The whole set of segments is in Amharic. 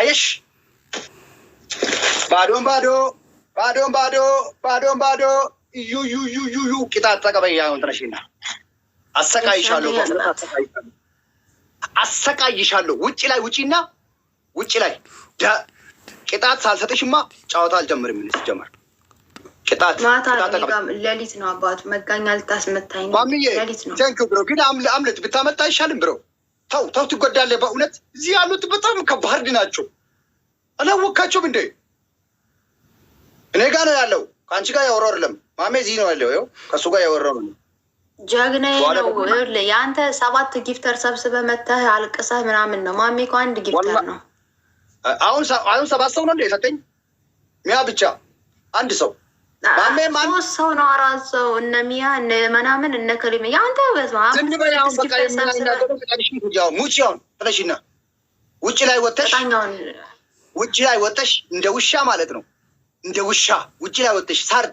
አየሽ ባዶን ባዶ ዩ ቅጣት ተቀበያውን ተነሽና አሰቃይሻለሁ ውጪ ላይ ውጪና ውጪ ላይ ቅጣት ሳልሰጥሽማ ጫወታ አልጀምርም። ምን ሲጀመር ቅጣት ማታ ሌሊት ነው አባቱ መጋኛ ልታስመታኝ ነው። ሌሊት ነው። ታንክ ብሮ ግን አምለት ብታመጣ አይሻልም? ብሮ ተው ትጎዳለህ። በእውነት እዚህ ያሉት በጣም ከባድ ናቸው። አላወቃቸውም እንዴ? እኔ ጋር ነው ያለው። ከአንቺ ጋር ያወራው አይደለም። ማሜ እዚህ ነው ያለው። ይኸው ከእሱ ጋር ያወራው ነው። ጀግናዬ ነው። የአንተ 7 ጊፍተር ሰብስበህ መተህ አልቅሰህ ምናምን ነው። ማሜ እኮ 1 ጊፍተር ነው። አሁን 7 ሰው ነው እንደ የሰጠኝ ሚያ ብቻ 1 ሰው ማሜ 3 ሰው ነው 4 ሰው እነ ሚያ እነ ምናምን እነ ከሊም ያንተ በስማ ሙቺውን ትነሽና ውጪ ላይ ወጥተሽ እንደ ውሻ ማለት ነው። እንደ ውሻ ውጪ ላይ ወጥተሽ ሳር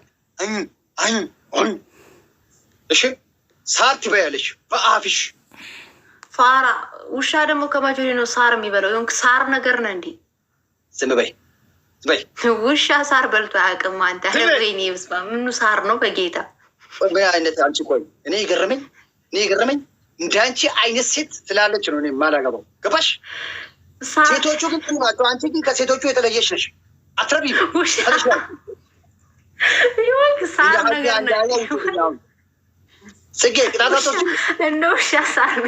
እሺ ሳር ትበያለሽ በአፍሽ። ፋራ ውሻ ደግሞ ከማጆሪ ነው ሳር የሚበላው። ይሁን ሳር ነገር ነው እንዴ? ዝም በይ ውሻ ሳር በልቶ አያውቅም። አንተ ወይኔ ብስባ ምኑ ሳር ነው በጌታ። ምን አይነት አንቺ ቆይ እኔ ገረመኝ እንደ አንቺ አይነት ሴት ስላለች ነው እኔ የማላገባው። ገባሽ? ሴቶቹ ግን ጥሩ ናቸው። አንቺ ግን ከሴቶቹ የተለየሽ ነሽ። አትረቢ ይሁን ሳር ነገር ነው። ጽጌ ቅጣት ውሻ ሳር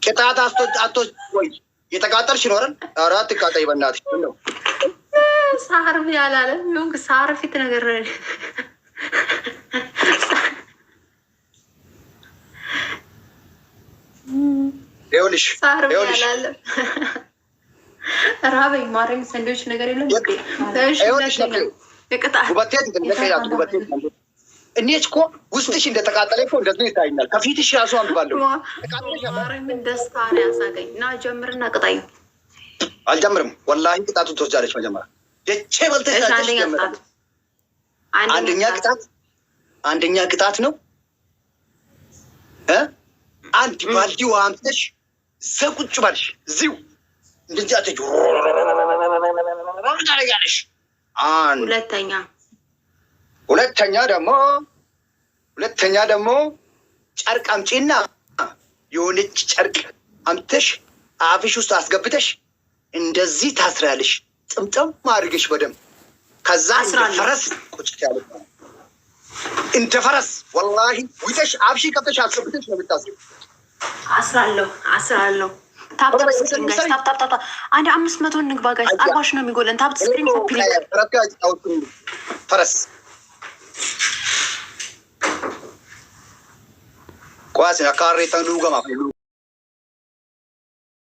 ቅጣት ወይ የተቃጠልሽ ይኖረን። ኧረ አትቃጠይ በእናትሽ። ነው ሳር ያላለ ይሁን ሳር ፊት ነገር ይኸውልሽ ያላለ ራበኝ ማረኝ ሰንዶች ነገር የለም። እኔ እኮ ውስጥሽ እንደተቃጠለ እኮ እንደዚህ ይታይኛል። ከፊትሽ ራሱ አንባለሁ። ምን ደስታ ነው ያሳገኝ። እና ጀምርና ቅጣኝ። አልጀምርም ወላሂ። ቅጣቱን ትወስጃለች መጀመሪያ። ደቼ በልተሽ አንደኛ ቅጣት ነው። አንድ ባልዲ ውሃ አምጥተሽ እዚያ ቁጭ ባልሽ እዚሁ እንደዚህ አትሄጂ ታደርጊያለሽ። ሁለተኛ ደግሞ ጨርቅ አምጪና የሆነች ጨርቅ አምጥተሽ አፍሽ ውስጥ አስገብተሽ እንደዚህ ታስሪያለሽ። ጥምጥም አድርገሽ በደምብ ከዛ እንደ ፈረስ ቁጭ ያለሽ እንደ ፈረስ ወላሂ ውይተሽ አፍሽ ከፍተሽ አስገብተሽ ነው የምታስሪው። አስራለሁ። ታፕ አንድ 500 እንግባ ጋይስ። 40 ነው የሚጎለን። ታፕ ስክሪን ኮፒ ፈረስ ኳስ ያካሬ ተንዱ ገማ